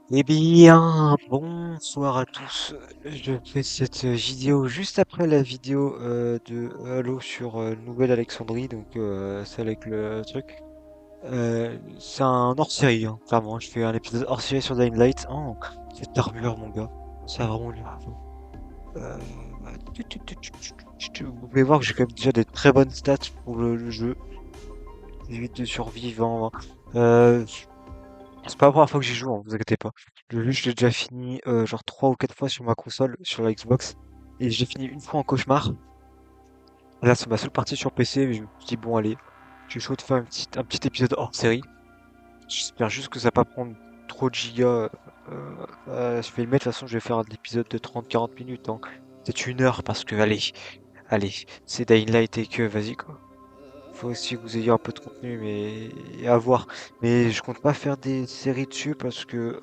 Eh bien, bonsoir à tous. Je fais cette vidéo juste après la vidéo de Halo sur Nouvelle Alexandrie, donc celle avec le truc. C'est un hors-série, hein, clairement. Je fais un épisode hors-série sur Dying Light. Oh, cette armure, mon gars. Ça a vraiment l'air. Euh, Vous pouvez voir que j'ai quand même déjà des très bonnes stats pour le jeu. 18 de survivants. Euh, C'est pas la première fois que j'y joue, hein, vous inquiétez pas. Le jeu, je l'ai déjà fini genre 3 ou 4 fois sur ma console, sur la Xbox. Et j'ai fini une fois en cauchemar. Là, c'est ma seule partie sur PC, mais je me suis dit, bon, allez, je suis chaud de faire un petit épisode hors série. J'espère juste que ça va pas prendre trop de gigas. Je vais le mettre, de toute façon, je vais faire un épisode de 30-40 minutes, donc peut-être 1 heure, parce que, allez, c'est Dying Light et que, vas-y, quoi. Faut aussi que vous ayez un peu de contenu, mais à voir. Mais je compte pas faire des séries dessus parce que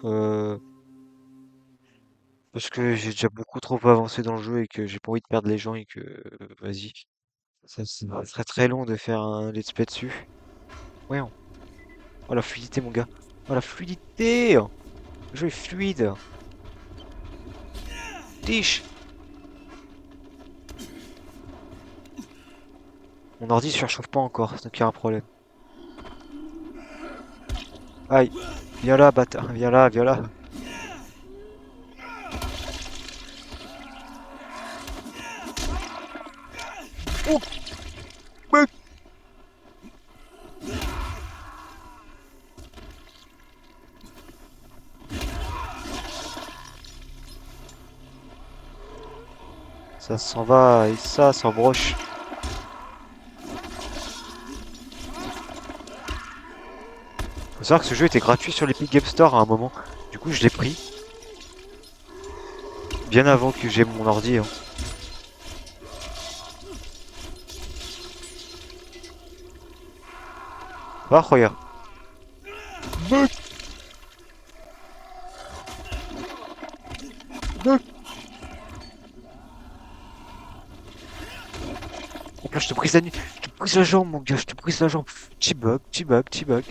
j'ai déjà beaucoup trop avancé dans le jeu et que j'ai pas envie de perdre les gens et que, vas-y, ça serait très long de faire un let's play dessus. Ouais, oh la fluidité, mon gars. Oh la fluidité! Le jeu est fluide. Tiche! Mon ordi surchauffe pas encore, donc il y a un problème. Aïe! Viens là, bâtard, viens là, viens là. Oh, mec! Ça s'en va et ça s'embroche. Faut savoir que ce jeu était gratuit sur l'Epic Game Store à un moment. Du coup, je l'ai pris bien avant que j'ai mon ordi, hein. Ah, regarde. Mec, mec. Oh, putain, je te brise la nuit. Je te brise la jambe, mon gars. Je te brise la jambe. Petit bug, petit bug, petit bug.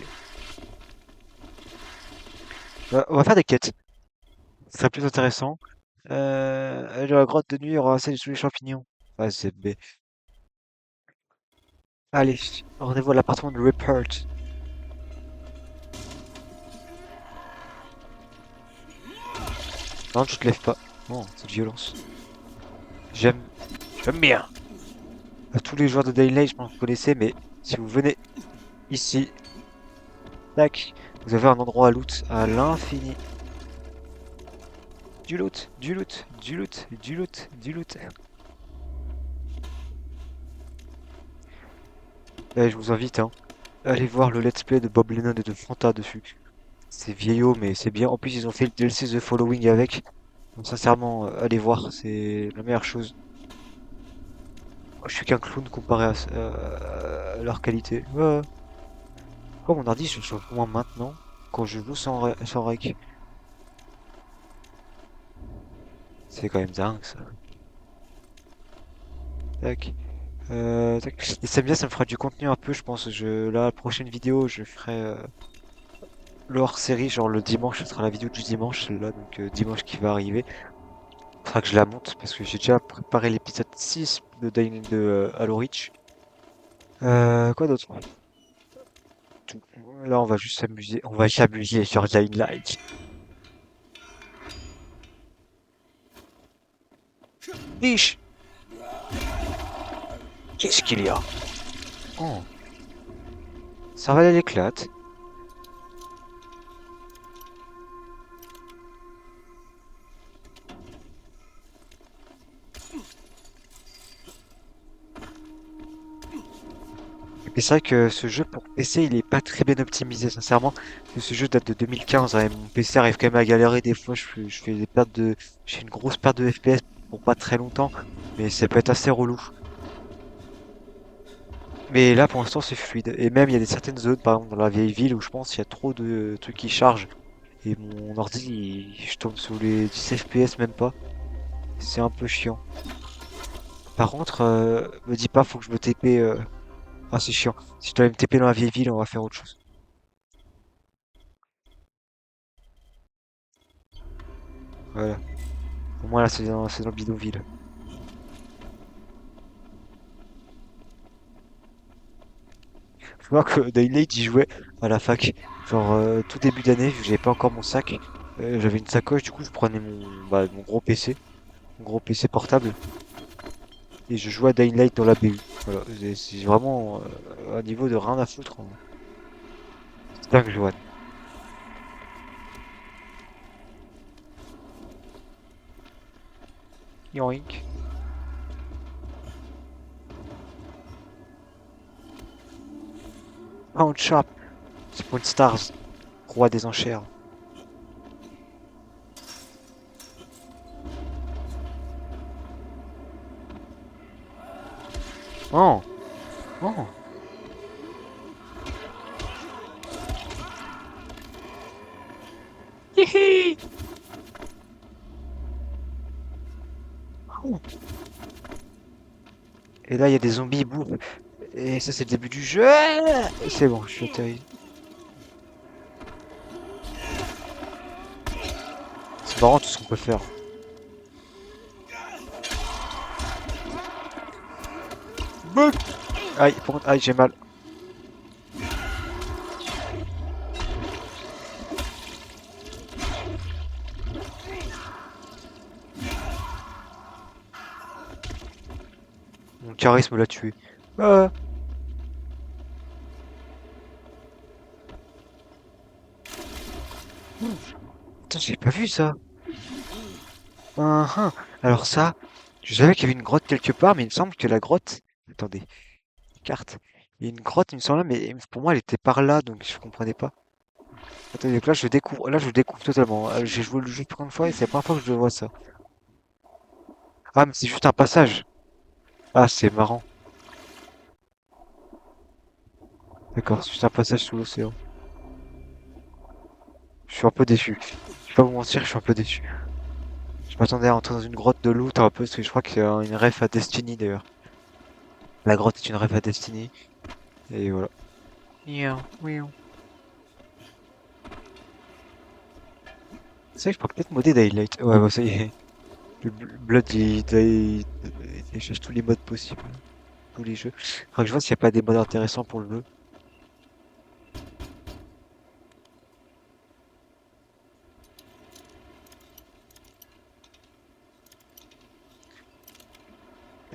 On va faire des quêtes. Ce serait plus intéressant. Aller dans la grotte de nuit, ramasser tous les champignons. Ouais, c'est B. Allez, rendez-vous à l'appartement de Rupert. Non, tu te lèves pas. Non, cette violence. J'aime, j'aime bien. À tous les joueurs de Daylight, je pense que vous connaissez, mais si vous venez ici, tac, vous avez un endroit à loot à l'infini. Du loot, du loot, du loot, du loot, du loot. Eh, je vous invite, hein. Allez voir le let's play de Bob Lennon et de Fanta dessus. C'est vieillot, mais c'est bien. En plus, ils ont fait le DLC The Following avec. Donc, sincèrement, allez voir, c'est la meilleure chose. Moi, je suis qu'un clown comparé à leur qualité. Ouais. Pourquoi mon ordi se chauffe moins maintenant quand je joue sans rec? C'est quand même dingue ça. Tac. Tac. Et ça bien, ça me fera du contenu un peu, je pense. Là, la prochaine vidéo, je ferai le hors-série, genre le dimanche, ce sera la vidéo du dimanche, celle-là, donc dimanche qui va arriver. Faudra que je la monte parce que j'ai déjà préparé l'épisode 6 de Halo Reach. Quoi d'autre? Tout. Là, on va juste s'amuser. On va s'amuser sur Dying Light. Biche! Qu'est-ce qu'il y a? Oh, ça va aller l'éclate. Et c'est vrai que ce jeu pour PC, il est pas très bien optimisé, sincèrement. Parce que ce jeu date de 2015, hein, et mon PC arrive quand même à galérer des fois. Je fais des pertes de, j'ai une grosse perte de FPS pour pas très longtemps, mais ça peut être assez relou. Mais là, pour l'instant, c'est fluide. Et même, il y a des certaines zones, par exemple dans la vieille ville, où je pense qu'il y a trop de trucs qui chargent. Et mon ordi, je tombe sous les 10 FPS, même pas. C'est un peu chiant. Par contre, me dis pas, faut que je me TP. Ah, c'est chiant. Si je dois aller me TP dans la vieille ville, on va faire autre chose. Voilà. Au moins là, c'est dans le bidonville. Faut voir que Daylight, j'y jouais à la fac. Genre, tout début d'année, vu que j'avais pas encore mon sac, j'avais une sacoche, du coup, je prenais mon gros PC, mon gros PC portable, et je jouais à Dying Light dans la BU. Voilà, c'est vraiment un niveau de rien à foutre, hein. C'est dingue, Johan. Yoink. Pound Shop, Spawn Stars, roi des enchères. Oh, oh. Hihi. Oh. Et là, il y a des zombies, boum. Et ça, c'est le début du jeu. C'est bon, je suis atterri. C'est marrant tout ce qu'on peut faire. Bouh. Aïe, aïe, j'ai mal. Mon charisme l'a tué. Ah. Putain, j'ai pas vu ça. Ah, alors ça, je savais qu'il y avait une grotte quelque part, mais il me semble que la grotte... Attendez, carte. Il y a une grotte, il me semble, mais pour moi, elle était par là, donc je comprenais pas. Attendez, donc là, je découvre totalement. J'ai joué le jeu plein de fois et c'est la première fois que je vois ça. Ah, mais c'est juste un passage. Ah, c'est marrant. D'accord, c'est juste un passage sous l'océan. Je suis un peu déçu. Je vais pas vous mentir, je suis un peu déçu. Je m'attendais à entrer dans une grotte de loot un peu, parce que je crois que c'est une ref à Destiny d'ailleurs. La grotte est une ref à Destiny, et voilà. Miaou, miaou. C'est vrai que je pourrais peut-être modder Daylight. Ouais, bah ça y est. Blood, il cherche tous les modes possibles. Tous les jeux. Faudrait que je vois s'il n'y a pas des modes intéressants pour le jeu.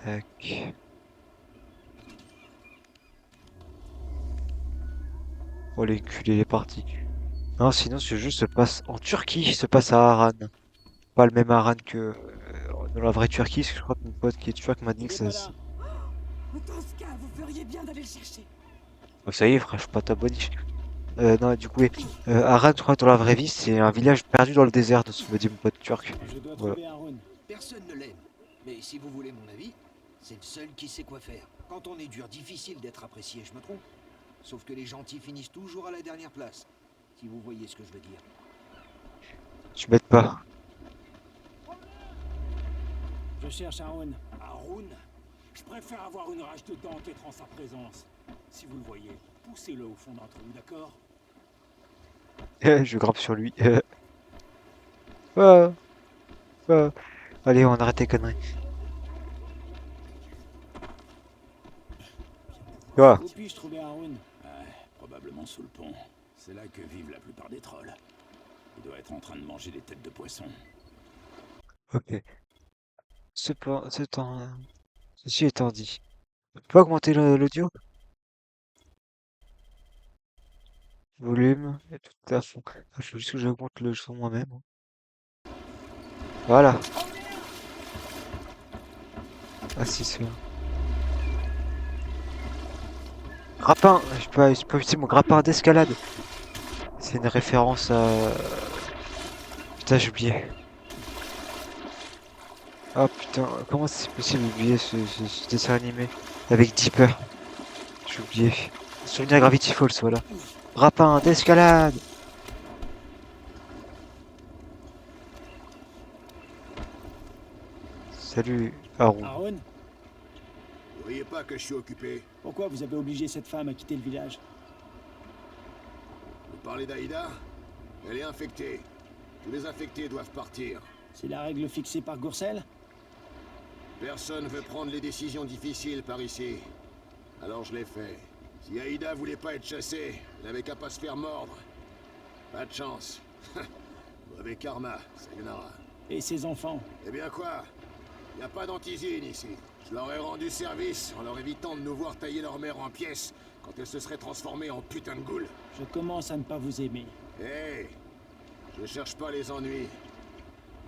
Tac. Oh, les culés, il est parti. Non, sinon, ce jeu se passe en Turquie, il se passe à Harran. Pas le même Harran que dans la vraie Turquie, parce que je crois que mon pote qui est turc m'a dit Il que est ça. pas là. Tosca, vous feriez bien d'aller le chercher. Oh, ça y est, frère, je suis pas ta boniche. Non, du coup, oui. Harran, je crois, dans la vraie vie, c'est un village perdu dans le désert, de ce que me dit mon pote turc. Je dois Voilà. trouver Haroun. Personne ne l'aime. Mais si vous voulez mon avis, c'est le seul qui sait quoi faire. Quand on est dur, difficile d'être apprécié, je me trompe. Sauf que les gentils finissent toujours à la dernière place. Si vous voyez ce que je veux dire. Tu m'aides pas. Je cherche Haroun. Haroun, je préfère avoir une rage de dents qu'être en sa présence. Si vous le voyez, poussez-le au fond d'entre vous, d'accord? Je grimpe sur lui. Ah, ah. Allez, on arrête tes conneries. Ah, Où puis-je trouver Haroun? Probablement sous le pont. C'est là que vivent la plupart des trolls. Il doit être en train de manger des têtes de poisson. ok. Ceci étant dit. Tu peux augmenter l'audio? Volume, et tout à fond. Il faut juste que j'augmente le son moi-même, hein. Voilà. Ah si, c'est bien. Grappin! J'ai pas utilisé mon grappin d'escalade. C'est une référence à... Putain, j'ai oublié. Ah putain, comment c'est possible d'oublier ce dessin animé avec Dipper? J'ai oublié. Souvenir Gravity Falls, voilà. Grappin d'escalade! Salut, Haroun. Haroun? Vous voyez pas que je suis occupé? Pourquoi vous avez obligé cette femme à quitter le village? Vous parlez d'Aïda? Elle est infectée. Tous les infectés doivent partir. C'est la règle fixée par Gourcel? Personne veut prendre les décisions difficiles par ici. Alors je l'ai fait. Si Aïda voulait pas être chassée, elle avait qu'à pas se faire mordre. Pas de chance. Mauvais karma, sayonara. Et ses enfants? Eh bien quoi? Y a pas d'antisine ici. Je leur ai rendu service en leur évitant de nous voir tailler leur mère en pièces quand elle se serait transformée en putain de goule. Je commence à ne pas vous aimer. Hé, je cherche pas les ennuis.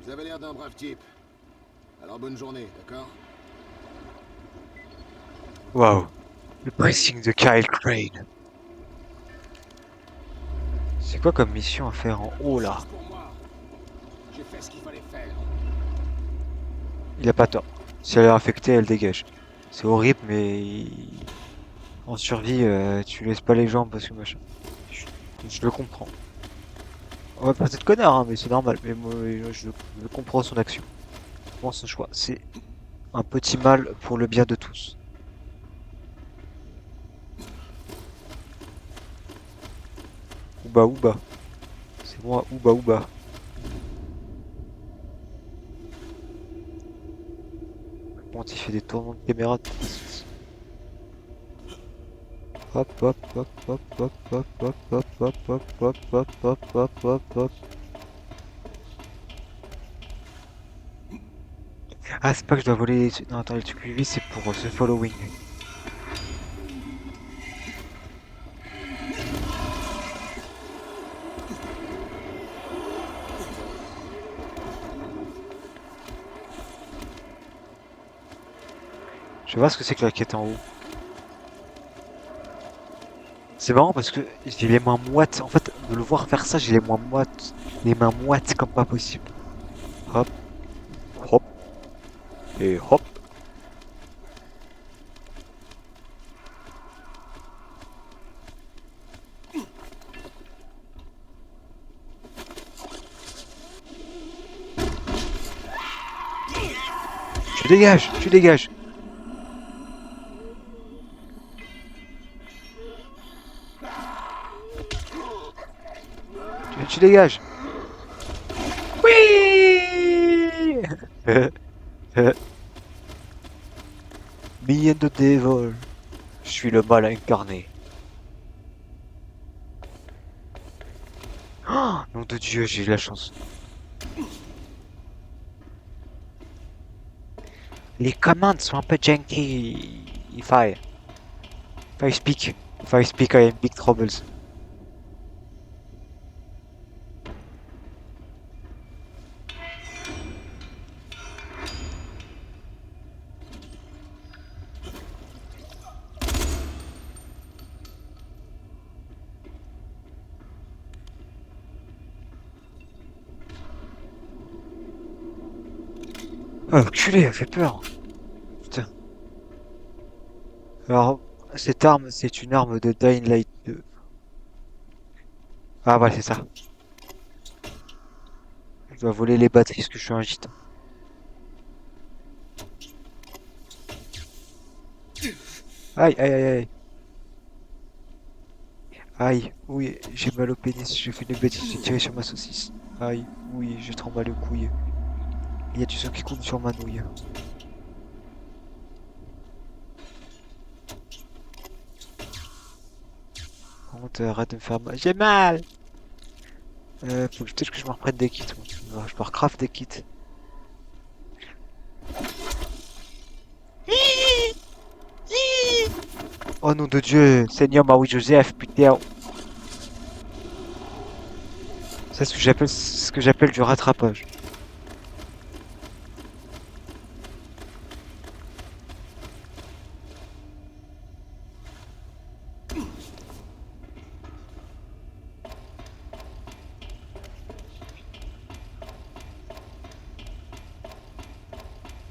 Vous avez l'air d'un brave type. Alors bonne journée, d'accord? Waouh. Le pressing de Kyle Crane. C'est quoi comme mission à faire en haut là? Pour moi, j'ai fait ce qu'il fallait faire. Il a pas tort. Si elle est infectée, elle dégage. C'est horrible, mais en survie, tu laisses pas les gens parce que machin. Je le comprends. On va peut-être connard, hein, mais c'est normal. Mais moi, je comprends son action. Je comprends son choix. C'est un petit mal pour le bien de tous. Ouba ouba. C'est moi, ouba ouba. Bon, il fait des tournements de caméra. Hop hop hop hop hop hop hop hop hop hop hop hop hop hop hop hop. Ah, c'est pas que je dois voler. Non, attends, les trucs lui, c'est pour ce following. Je vais voir ce que c'est que la quête en haut. C'est marrant parce que j'ai les mains moites. En fait, de le voir faire ça, j'ai les mains moites comme pas possible. Hop, hop, et hop. Tu dégages, tu dégages. Tu dégages. Oui. Millions de dévols. Je suis le mal incarné. Oh, nom de Dieu, j'ai eu la chance. Les commandes sont un peu janky. If I speak, I am big troubles. Oh, enculé, elle fait peur. Putain. Alors, cette arme, c'est une arme de Dying Light 2. Ah, ouais, c'est ça. Je dois voler les batteries parce que je suis un gitan. Aïe, aïe, aïe, aïe. Aïe, oui, j'ai mal au pénis, j'ai fait une bêtise, j'ai tiré sur ma saucisse. Aïe, oui, j'ai trop mal aux couilles. Il y a du sang qui coule sur ma nouille. Par contre, arrête de me faire mal. J'ai mal! Faut peut-être que je me reprenne des kits, moi. Je me recraft des kits. Oh nom de Dieu, Seigneur Marie-Joseph, putain. C'est ce que j'appelle du rattrapage.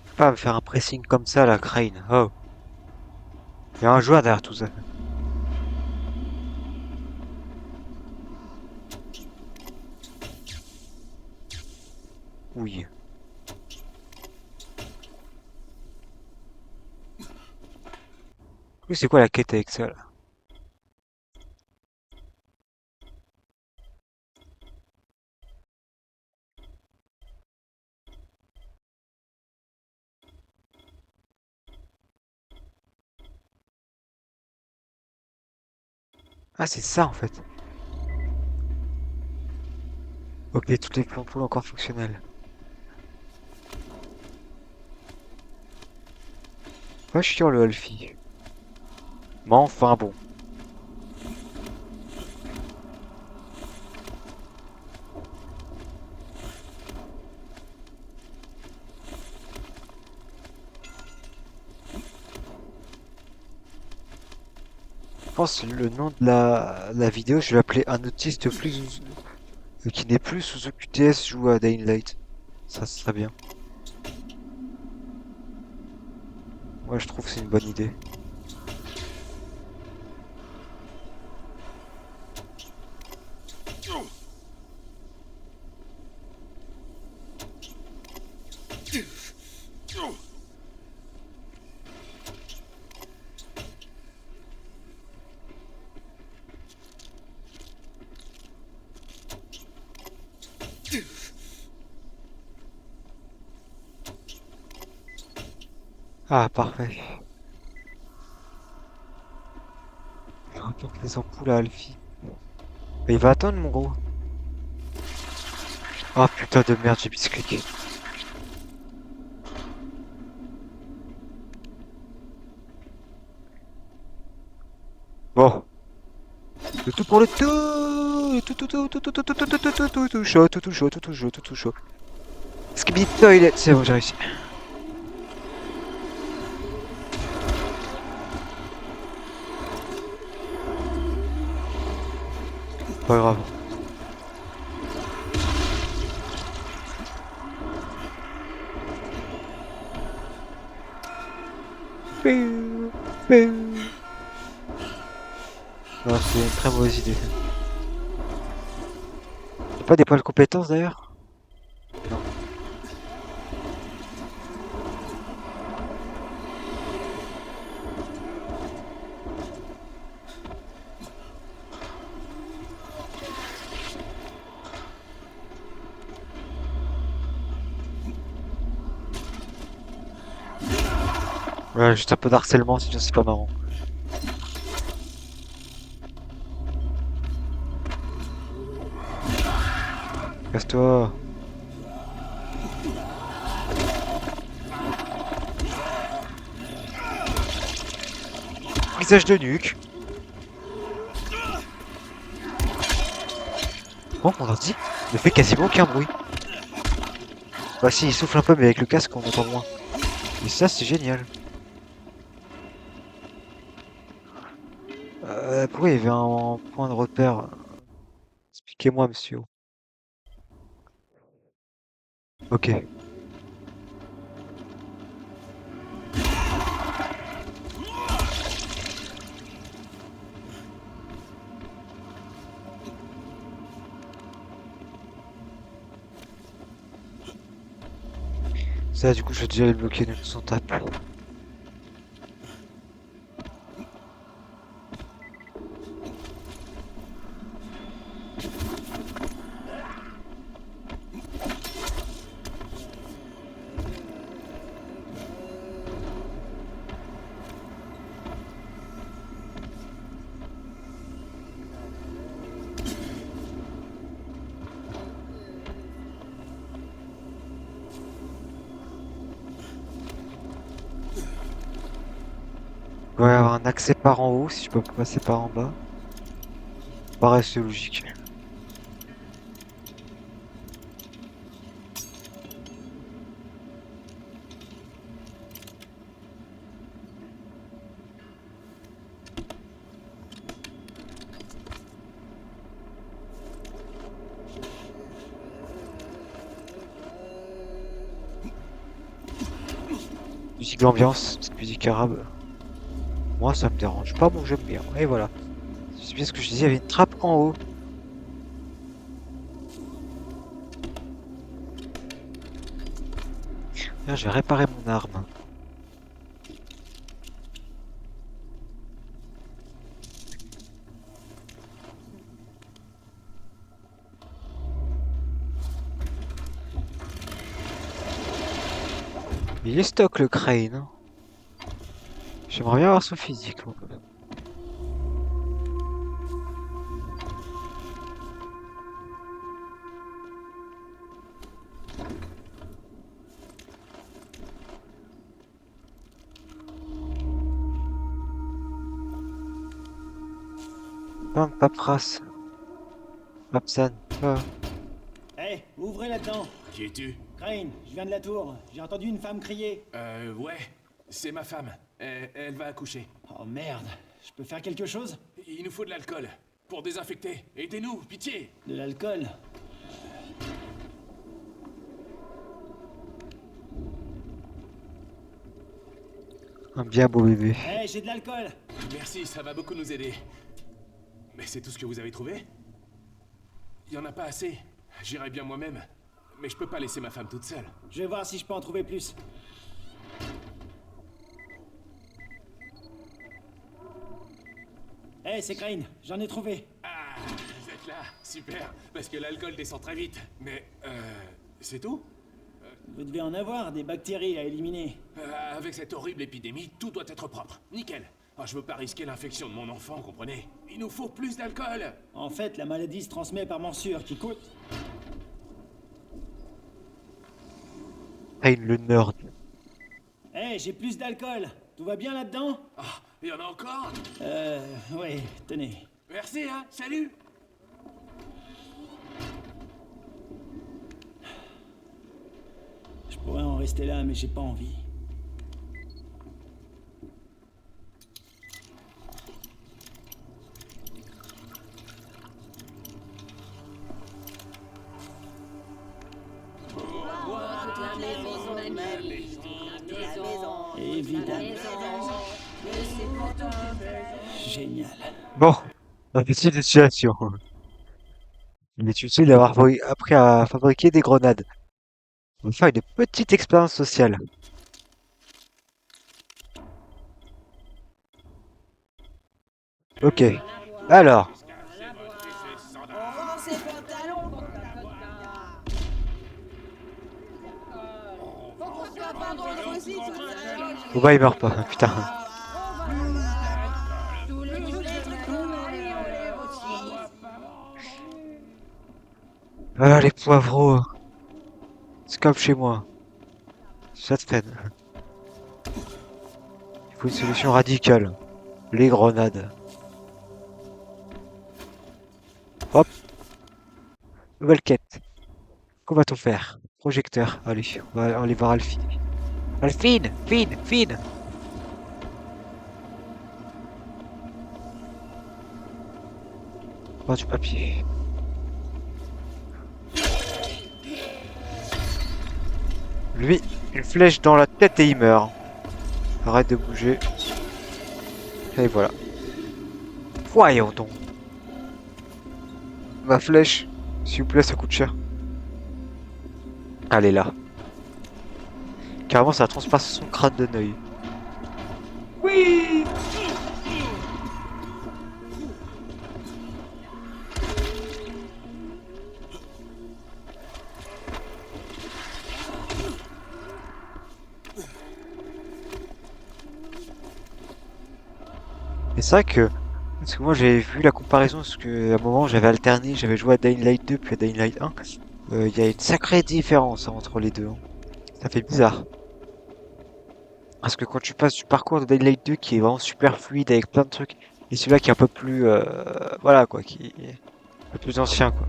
Faut pas me faire un pressing comme ça, la Crane. Oh. Il y a un joueur derrière tout ça. Oui. Oui, c'est quoi la quête avec ça, là? Ah, c'est ça en fait. Ok, toutes les ampoules encore fonctionnelles. Pas chiant le Alfie. Mais enfin bon. Je pense que le nom de la vidéo, je vais l'appeler un autiste plus qui n'est plus sous OQTS joue à Dying Light. Ça serait bien. Moi, je trouve que c'est une bonne idée. Ah, parfait. Je rapporte les ampoules à Alfie. Mais il va attendre, mon gros. Ah, putain de merde, j'ai miscliqué. Bon. Le tout pour le tout. Le tout chaud, tout chaud, tout chaud, tout chaud. Skibidi toilet, c'est bon, j'ai réussi. Pas grave. Piou, piou. Non, c'est une très mauvaise idée. Y'a pas des points de compétence d'ailleurs? Non. Ouais, juste un peu d'harcèlement, sinon c'est pas marrant. Casse-toi. Visage de nuque. Bon, mon ordi ne fait quasiment aucun bruit. Bah si, il souffle un peu, mais avec le casque on entend moins. Et ça, c'est génial. Pourquoi il y avait un point de repère? Expliquez-moi, monsieur. Ok. Ça, du coup, je vais déjà les bloquer d'une son tape. Il doit y avoir un accès par en haut, si je peux pas passer par en bas. Paraît c'est logique. Musique d'ambiance, petite musique arabe. Moi, ça me dérange pas, bon, j'aime bien. Et voilà. C'est bien ce que je disais, il y avait une trappe en haut. Tiens, je vais réparer mon arme. Il est stock le crane, hein. J'aimerais bien avoir son physique, moi. Plein de paperasse. Papsan. Ah. Hé, ouvrez là-dedans. Qui es-tu? Crane, je viens de la tour. J'ai entendu une femme crier. Ouais. C'est ma femme. Elle va accoucher. Oh merde, je peux faire quelque chose? Il nous faut de l'alcool. Pour désinfecter. Aidez-nous, pitié. De l'alcool? Un bien beau bébé. Hé, j'ai de l'alcool. Merci, ça va beaucoup nous aider. Mais c'est tout ce que vous avez trouvé? Il y en a pas assez. J'irai bien moi-même. Mais je peux pas laisser ma femme toute seule. Je vais voir si je peux en trouver plus. Hé, c'est Crane, j'en ai trouvé. Ah, vous êtes là. Super. Parce que l'alcool descend très vite. Mais, c'est tout? Vous devez en avoir, des bactéries à éliminer. Avec cette horrible épidémie, tout doit être propre. Nickel. Ah, je veux pas risquer l'infection de mon enfant, comprenez? Il nous faut plus d'alcool. En fait, la maladie se transmet par morsure, qui coûte... Kane le nerd. Hé, j'ai plus d'alcool. Tout va bien là-dedans? Ah, il y en a encore? Ouais, tenez. Merci, hein. Salut. Je pourrais en rester là, mais j'ai pas envie. Évidemment. Génial. Bon, la petite situation. Il est utile d'avoir appris à fabriquer des grenades. On va faire une petite expérience sociale. Ok. Alors, Boba il meurt pas, putain. Ah, les poivreaux. C'est comme chez moi. Ça te freine. Il faut une solution radicale. Les grenades. Hop. Nouvelle quête. Qu'on va-t-on faire? Projecteur. Allez, on va aller voir Alphine. Alphine! Fine! Fine! Oh, du papier. Lui, une flèche dans la tête et il meurt. Arrête de bouger. Et voilà. Voyons donc. Ma flèche, s'il vous plaît, ça coûte cher. Elle est là. Carrément, ça transperce son crâne de Neuil. Oui! Et c'est vrai que, parce que moi j'avais vu la comparaison, parce que à un moment j'avais alterné, j'avais joué à Dying Light 2 puis à Dying Light 1. Il y a une sacrée différence hein, entre les deux. Hein. Ça fait bizarre. Parce que quand tu passes du parcours de Dying Light 2 qui est vraiment super fluide avec plein de trucs, et celui-là qui est un peu plus, voilà quoi, qui est un peu plus ancien quoi.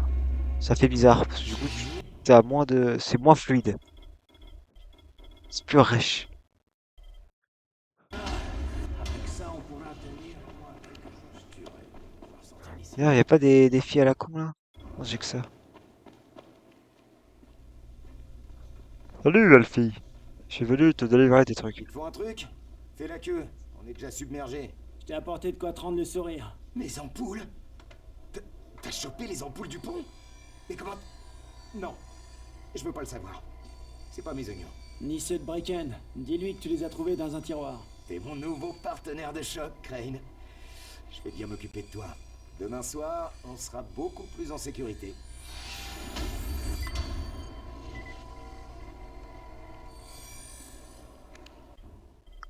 Ça fait bizarre, parce que du coup t'as moins de, c'est moins fluide. C'est plus rêche. Il y a pas des filles à la con là? Non, j'ai que ça. Salut Alfie! Je suis venu te délivrer des trucs. Il te faut un truc? Fais la queue, on est déjà submergé. Je t'ai apporté de quoi te rendre le sourire. Les ampoules? T'as chopé les ampoules du pont? Mais comment... Non, je veux pas le savoir. C'est pas mes oignons. Ni ceux de Bracken. Dis-lui que tu les as trouvés dans un tiroir. T'es mon nouveau partenaire de choc, Crane. Je vais bien m'occuper de toi. Demain soir, on sera beaucoup plus en sécurité.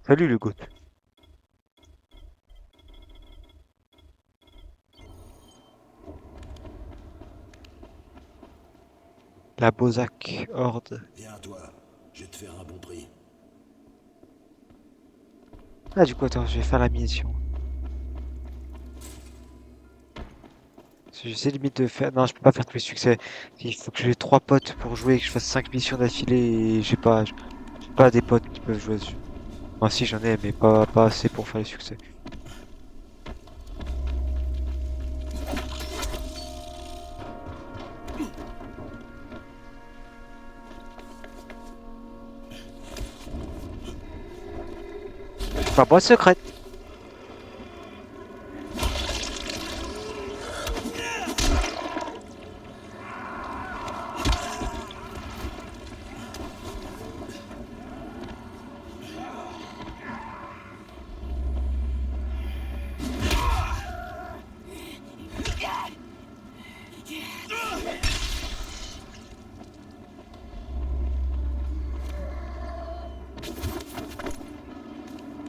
Salut le goût. La Bozac Horde. Viens, toi. Je vais te faire un bon prix. Ah du coup attends, je vais faire la mission. J'essaie limite de faire. Non, je peux pas faire tous les succès. Il faut que j'ai 3 potes pour jouer et que je fasse 5 missions d'affilée et j'ai pas des potes qui peuvent jouer dessus. Enfin, si j'en ai, mais pas assez pour faire les succès. Enfin, boîte secrète.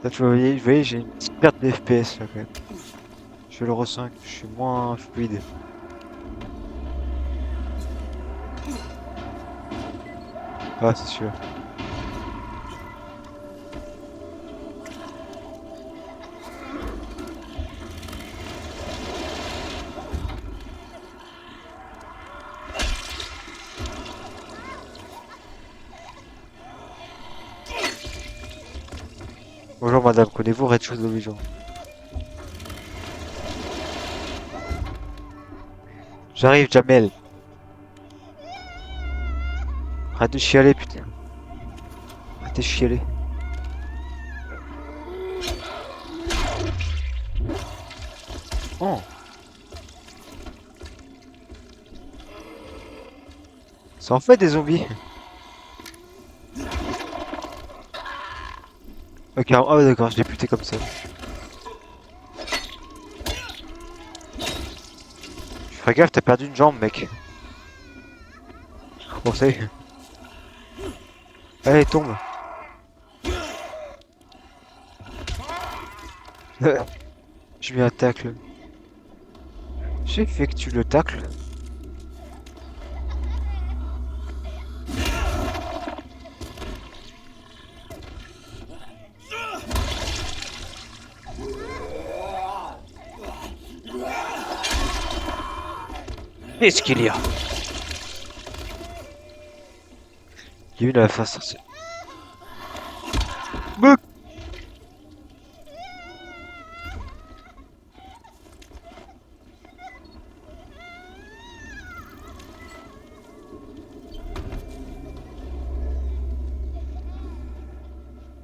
Là, vous voyez, j'ai une petite perte de FPS là quand même. Je suis l'Euro 5, je suis moins fluide. Ah, c'est sûr. Bonjour madame, connaissez-vous Red Shoes d'Obligeant? J'arrive, Jamel. Arrête de chialer, putain. Arrête de chialer. Oh. Ça en fait des zombies. Ok, ah ouais, d'accord, je l'ai buté comme ça. Fais gaffe, t'as perdu une jambe, mec. Bon, ça y est. Allez, tombe. Je lui un tacle. J'ai fait que tu le tacles. Qu'est-ce qu'il y a? Il y a eu la face. Bouc.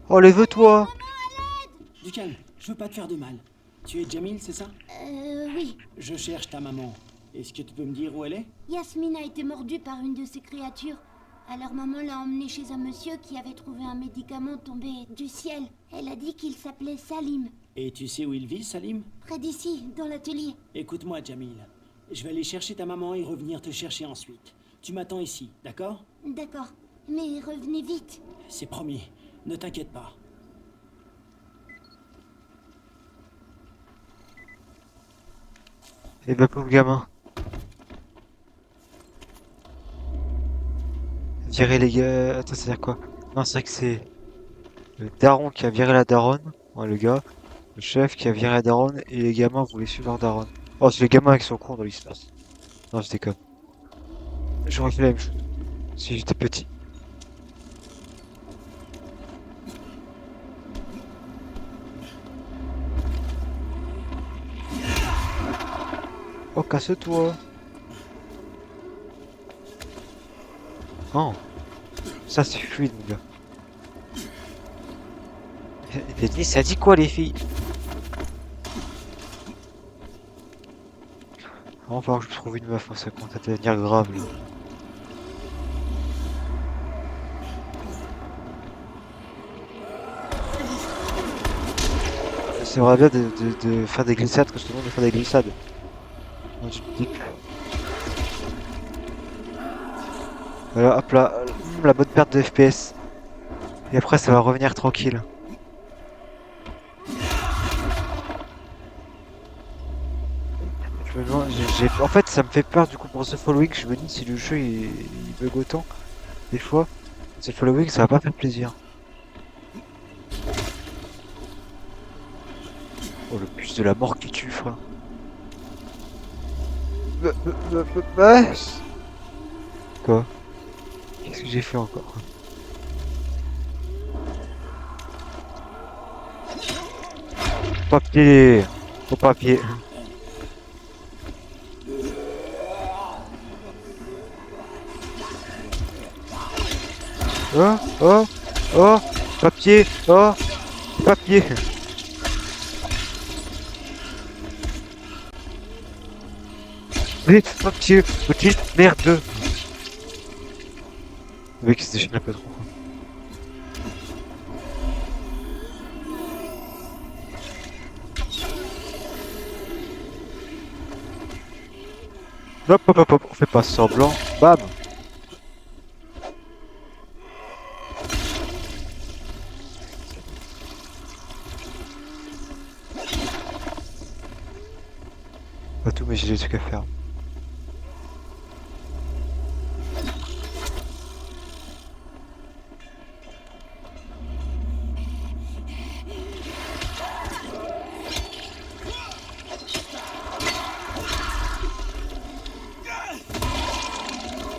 Oh, lève-toi! Du calme, je veux pas te faire de mal. Tu es Jamil, c'est ça? Oui. Je cherche ta maman. Est-ce que tu peux me dire où elle est? Yasmine a été mordue par une de ces créatures. Alors maman l'a emmenée chez un monsieur qui avait trouvé un médicament tombé du ciel. Elle a dit qu'il s'appelait Salim. Et tu sais où il vit, Salim? Près d'ici, dans l'atelier. Écoute-moi, Jamil. Je vais aller chercher ta maman et revenir te chercher ensuite. Tu m'attends ici, d'accord? D'accord. Mais revenez vite. C'est promis. Ne t'inquiète pas. Et bah, pauvre gamin. Virer les gars. Attends, c'est-à-dire quoi? Non, c'est vrai que c'est le daron qui a viré la daronne. Ouais, le gars. Le chef qui a viré la daronne et les gamins voulaient suivre leur daronne. Oh, c'est les gamins qui sont cons dans l'histoire. Non, je déconne. J'aurais fait la même chose si j'étais petit. Oh, casse-toi. Oh. Ça, c'est fluide, mon gars. Ça dit quoi, les filles? On va falloir que je trouve une meuf, hein, ça commence à devenir grave, là. C'est vrai bien de faire des glissades quand je te demande de faire des glissades. Non, tu te dis que- Voilà, hop là, la bonne perte de FPS. Et après, ça va revenir tranquille. Je me demande, en fait, ça me fait peur du coup pour The Following. Je me dis si le jeu il bug autant, des fois, The Following ça va pas faire plaisir. Oh, le puce de la mort qui tue, frère. Ouais. Quoi? Qu'est-ce que j'ai fait encore? Papier! Au papier! Oh! Oh! Oh! Papier! Oh! Papier! Mais papier! Petite merde! Le mec il se déchaîne un peu trop. Hop hop hop hop, on fait pas semblant. Bam! Pas tout, mais j'ai des trucs à faire.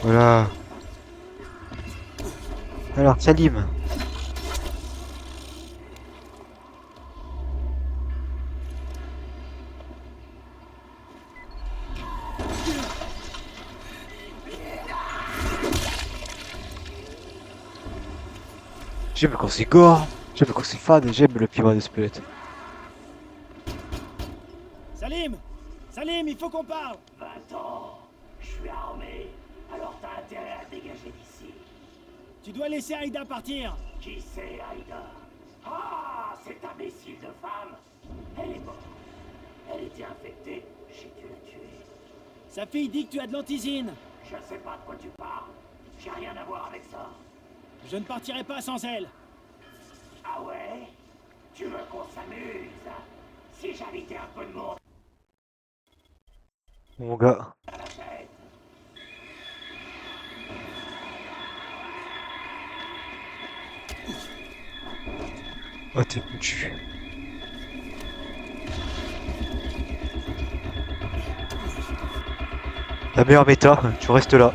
Voilà. Alors, Salim. J'aime quand c'est gore, j'aime quand c'est fade, j'aime le piment de squelette. Salim! Salim, il faut qu'on parle! Va-t'en. Je suis armé, alors t'as intérêt à te dégager d'ici. Tu dois laisser Aïda partir! Qui c'est, Aïda? Ah, cette imbécile de femme. Elle est morte. Elle était infectée, j'ai dû la tuer. Sa fille dit que tu as de l'antisine! Je sais pas de quoi tu parles. J'ai rien à voir avec ça. Je ne partirai pas sans elle! Ah ouais? Tu veux qu'on s'amuse? Si j'invitais un peu de monde Mon gars. à la fête. Oh, t'es foutu. La meilleure méta, tu restes là.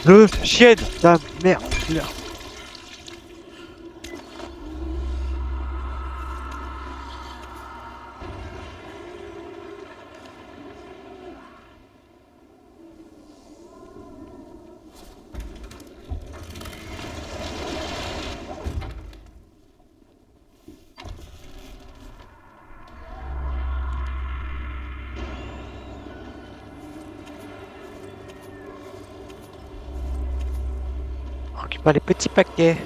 Le chien, ta merde. Pas les petits paquets.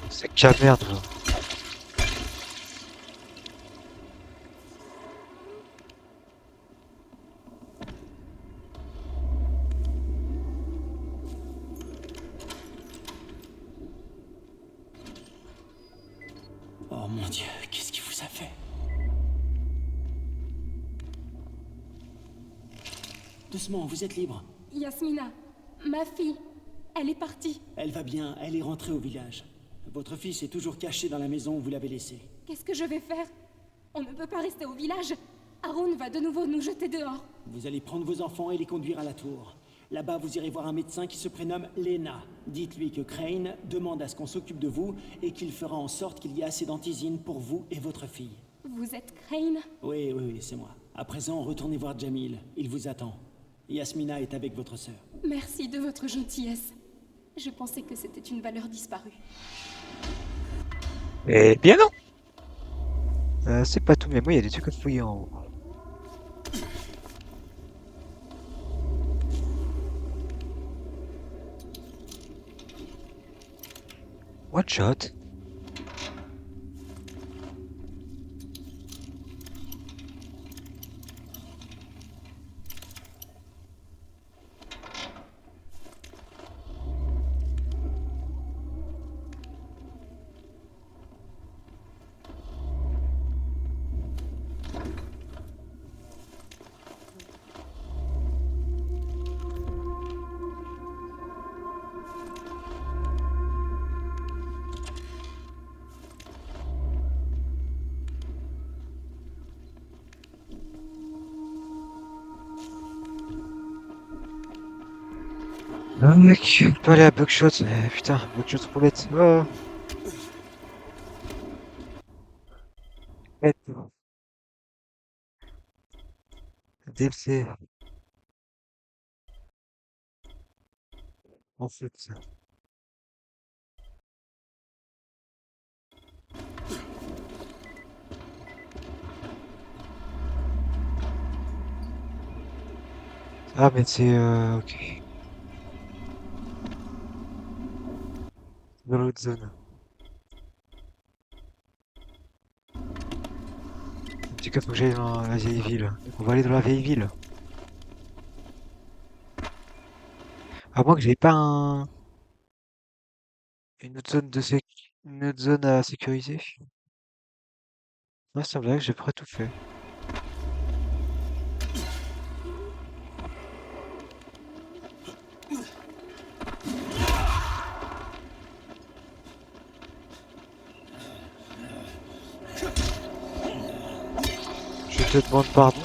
C'est que la merde. Là. Oh mon Dieu, qu'est-ce qu'il vous a fait? Doucement, vous êtes libre. Yasmina, ma fille, elle est partie. Elle va bien, elle est rentrée au village. Votre fils est toujours caché dans la maison où vous l'avez laissé. Qu'est-ce que je vais faire? On ne peut pas rester au village. Haroun va de nouveau nous jeter dehors. Vous allez prendre vos enfants et les conduire à la tour. Là-bas, vous irez voir un médecin qui se prénomme Lena. Dites-lui que Crane demande à ce qu'on s'occupe de vous et qu'il fera en sorte qu'il y ait assez d'antisine pour vous et votre fille. Vous êtes Crane? Oui, c'est moi. À présent, retournez voir Jamil. Il vous attend. Yasmina est avec votre sœur. Merci de votre gentillesse. Je pensais que c'était une valeur disparue. Eh bien non! C'est pas tout, mais moi il y a des trucs à fouiller en haut. One shot. Ah mec, je peux aller à Buckshot. Putain, Buckshot roulette. Oh. Bête. DLC. En fait. Ah mais c'est ok. Dans l'autre zone. En tout cas, faut que j'aille dans la vieille ville. Donc on va aller dans la vieille ville. À moins que j'aie pas une autre zone une autre zone à sécuriser. Ouais, c'est vrai que j'ai près tout fait. Je te demande pardon.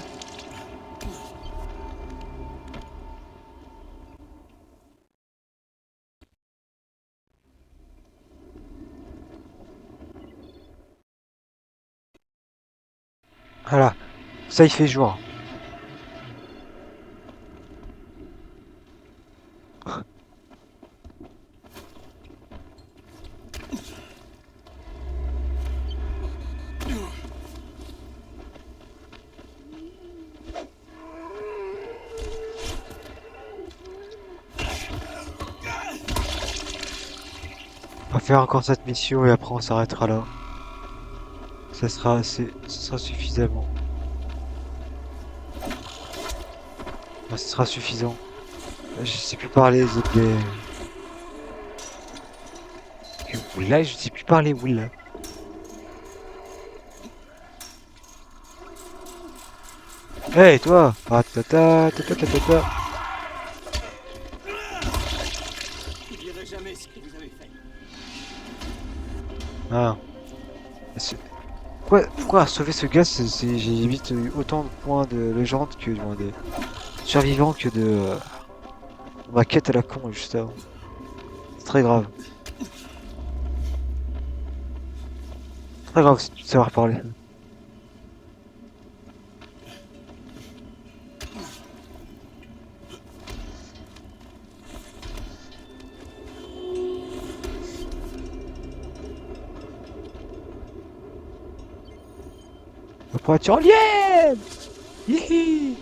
Voilà, ça il fait jour. On va faire encore cette mission et après on s'arrêtera là. Ça sera assez, ce sera suffisamment. Enfin, ce sera suffisant. Je sais plus parler les autres Là, je sais plus parler Will. Hey toi! Ah, ta ta ta ta ta ta ta. Je ne dirai jamais ce que vous avez fait. Ah. Pourquoi sauver ce gars, j'ai limite eu autant de points de légende que de survivants que de ma quête à la con juste avant. C'est très grave. Très grave si tu sais savoir parler. La pointure lienne! Hihi!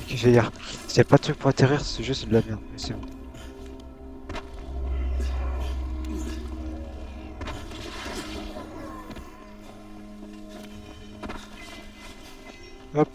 Ok, j'allais dire, s'il n'y a pas de truc pour atterrir, ce jeu c'est de la merde. Mais c'est bon. Hop.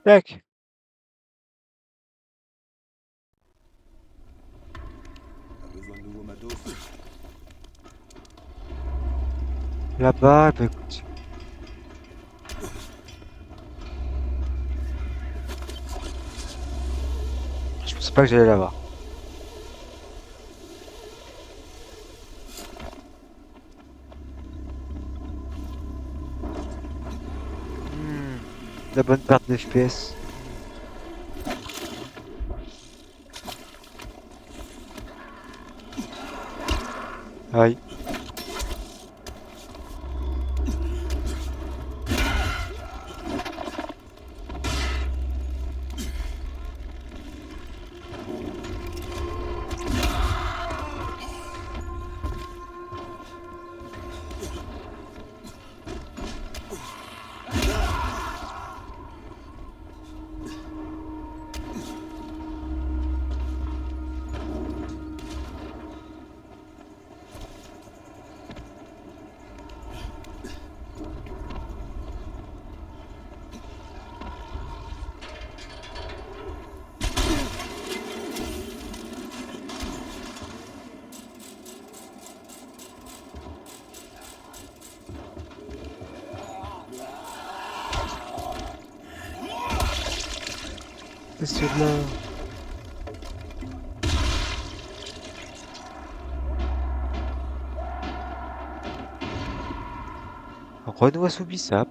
Tac. T'as besoin de nouveaux matos? Là-bas, bah écoute. Je pensais pas que j'allais l'avoir. La bonne perte d'FPS. Aïe. C'est là. Renoir sous Bissap.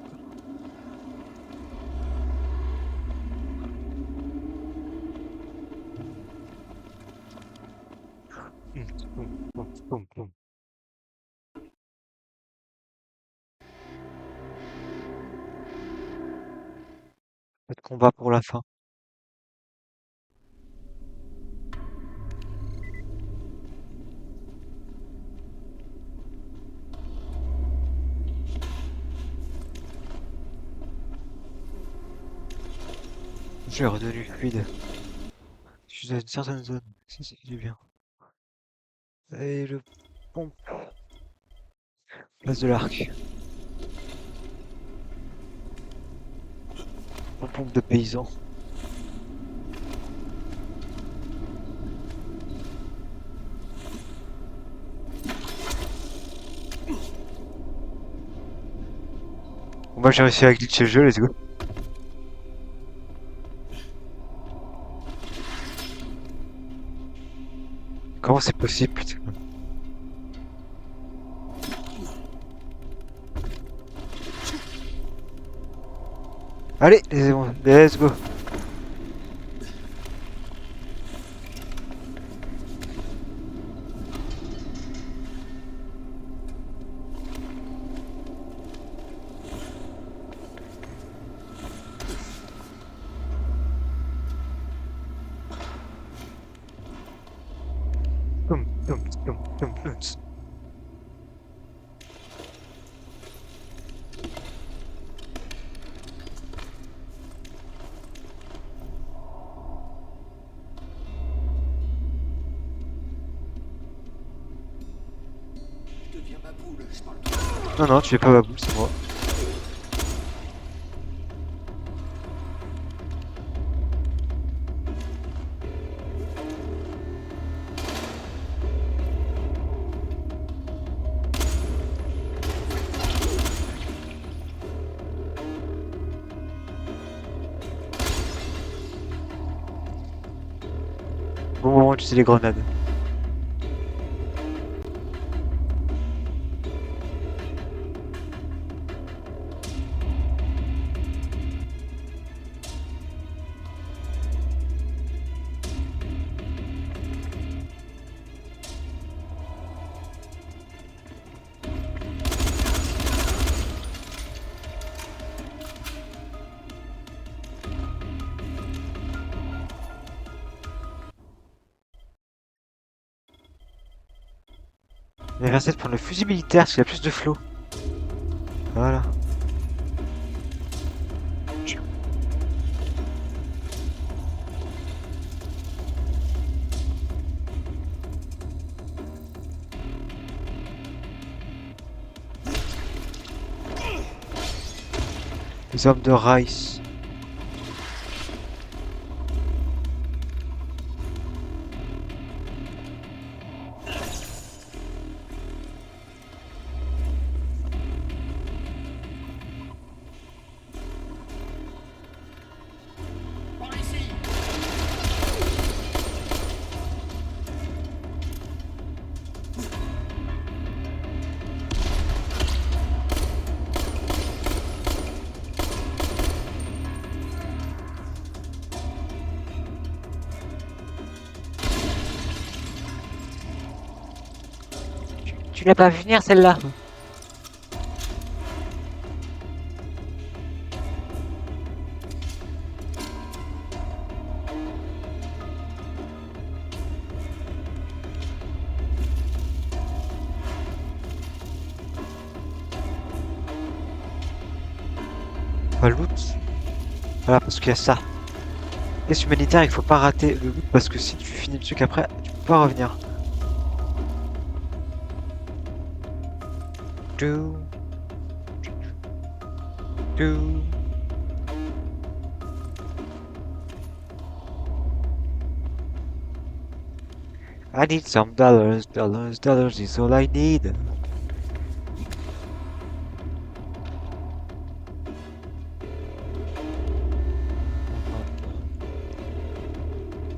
Pas de combat pour la fin. J'ai redevenu fluide. Je suis dans une certaine zone. Si, si, j'ai bien. Et le pompe. Place de l'Arc. La pompe de paysan. Bon, moi j'ai réussi à glitcher le jeu, let's go. Comment c'est possible, putain? Allez, let's go. Toum, toum, toum, toum, toum. Deviens ma boule, je parle. Non, non, tu es pas ma boule, c'est moi. Bon moment d'utiliser les grenades. Il va essayer de prendre le fusil militaire parce qu'il a plus de flow. Voilà. Les hommes de Rice. Tu l'as pas vu venir celle-là? Pas le loot. Voilà, parce qu'il y a ça. Caisse humanitaire, il faut pas rater le loot parce que si tu finis le truc après, tu peux pas revenir. Dou. Dou. I need some dollars, dollars is all I need.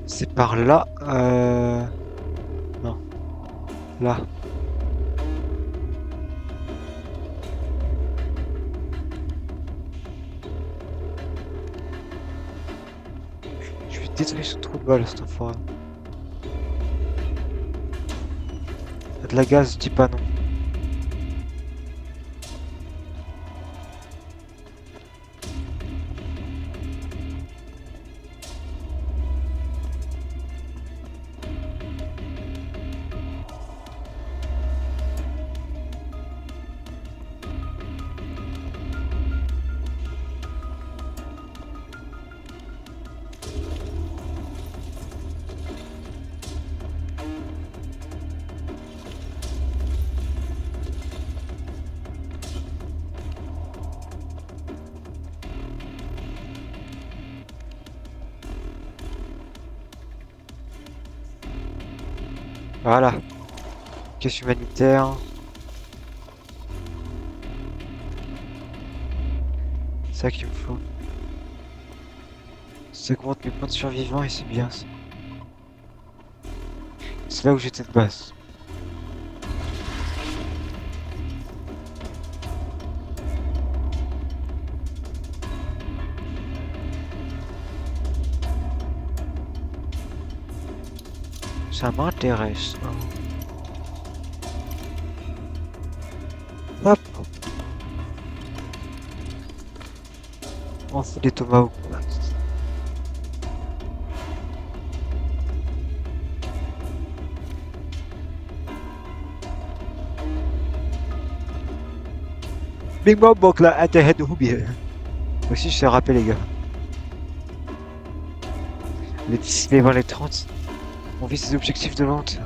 C'est par là, non. Là. Je vais détruire ce trou de balle, cet enfoiré. Y'a de la gaz, dis pas non. Voilà. Caisse humanitaire. C'est ça qu'il me faut. Ça augmente mes points de survivants et c'est bien ça. C'est là où j'étais de base. Ça m'intéresse. Hop. On fait des tomahawks. Big Bob Bokla at the head of Hubi. Aussi, je sais rappeler les gars. Les 10, les 20, les 30. On vit ses objectifs de vente.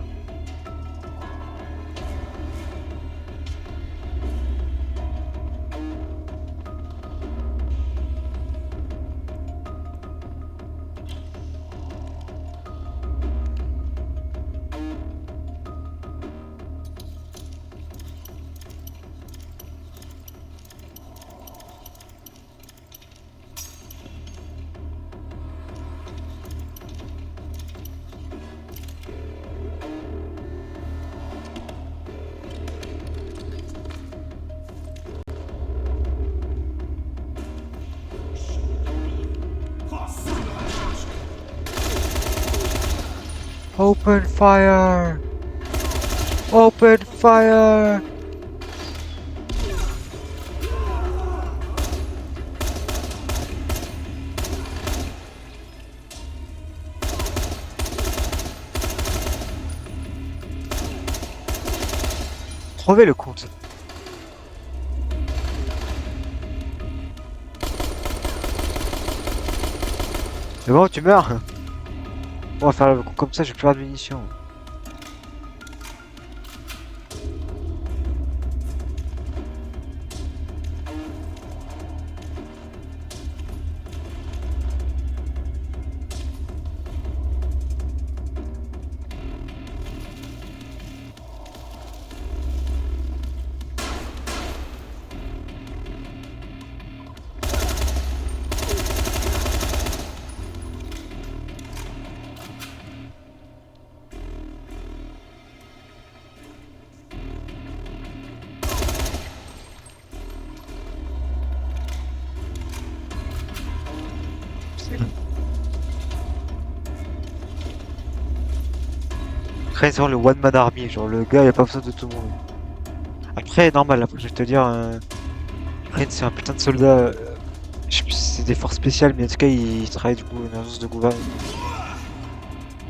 Open fire! Open fire! Trouvez le compte. C'est bon, tu meurs? On va faire le coup comme ça, j'ai plus de munitions. Raison le one man army, genre le gars il a pas besoin de tout le monde. Après, normal, après, je vais te dire, Crane, c'est un putain de soldat. Je sais plus si c'est des forces spéciales, mais en tout cas, il travaille du coup une agence de gouvernement.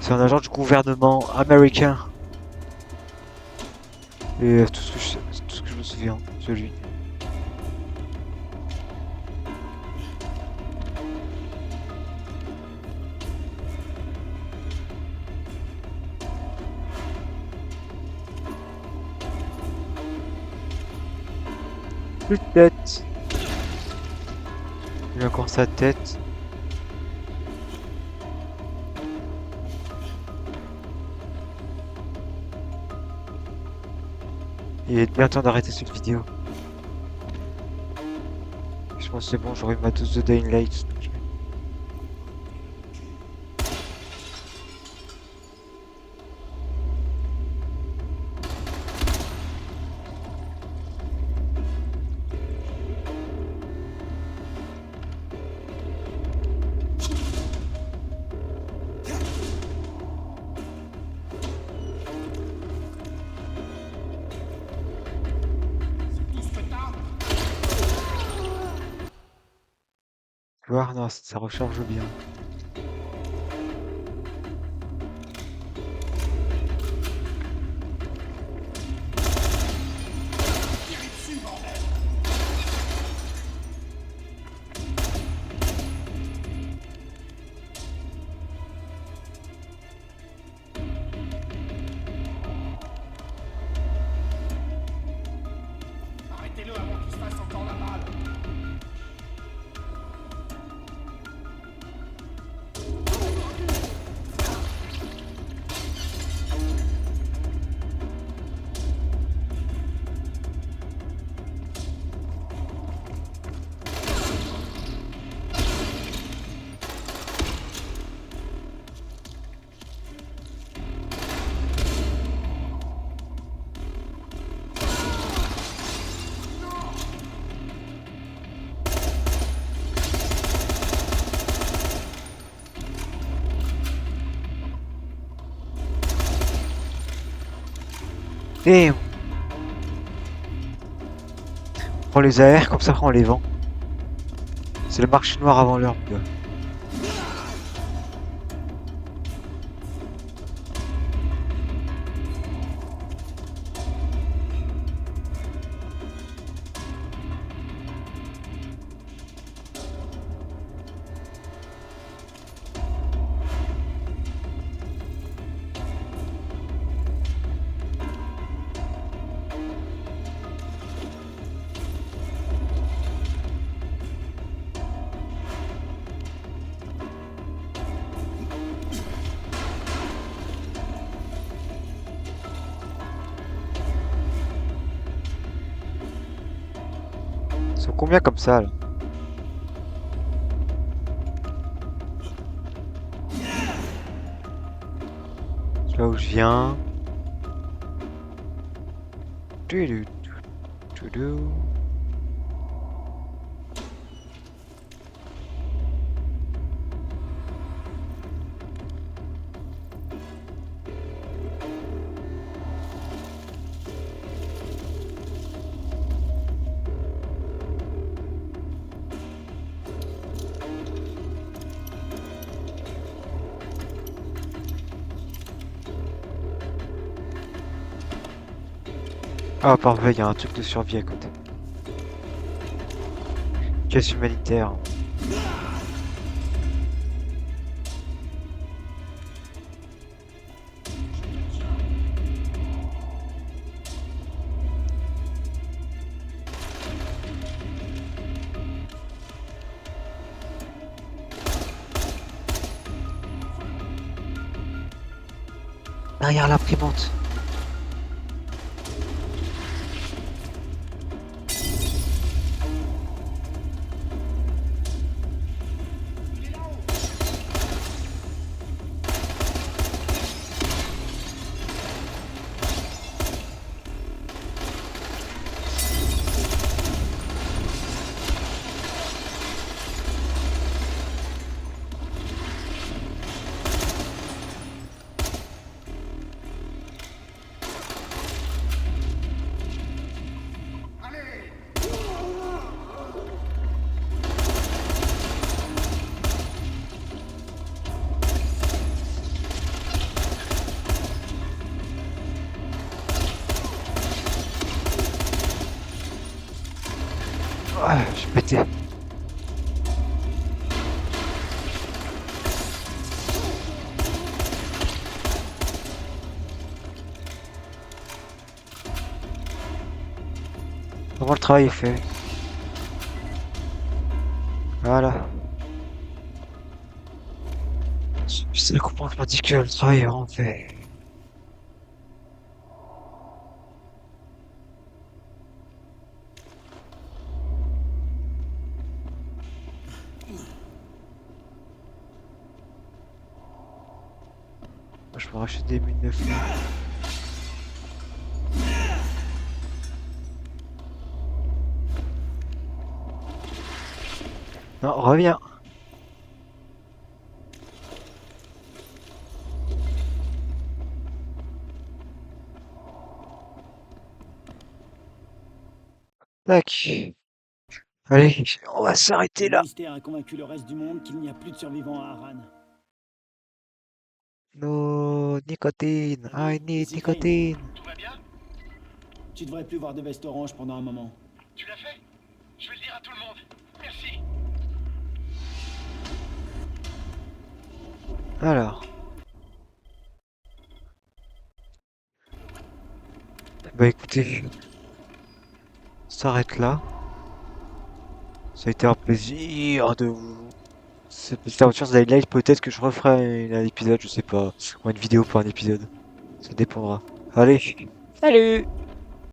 C'est un agent du gouvernement américain. Et tout ce que je me souviens, de lui. Plus de tête. Il a encore sa tête. Il est bien temps d'arrêter cette vidéo. Je pense que c'est bon, j'aurai ma dose de Dying Light. Voir, non, ça recharge bien. Arrêtez-le avant qu'il se fasse encore la balle. Et on prend les AR, comme ça on les vend. C'est le marché noir avant l'heure, mon gars. Ils sont combien comme ça là? Là où je viens. Tudou, tudou. Ah, parfait, il y a un truc de survie à côté. Caisse humanitaire. Derrière l'imprimante. Comment le travail est fait. Voilà. C'est le coupon qui m'a dit que le travail est vraiment fait. Je peux racheter des mines de feu. Non, reviens. Tac. Allez, on va s'arrêter Le là. mystère a convaincu le reste du monde qu'il n'y a plus de survivants à Harran. No, nicotine. I need Ici Crane. nicotine. Tout va bien? Tu devrais plus voir de veste orange pendant un moment. Tu l'as fait? Je vais le dire à tout le monde. Merci. Alors. Bah écoutez, on s'arrête là. Ça a été un plaisir de vous... Cette petite aventure The Highlight, peut-être que je referai un épisode, je sais pas. Ou une vidéo pour un épisode. Ça dépendra. Allez. Salut!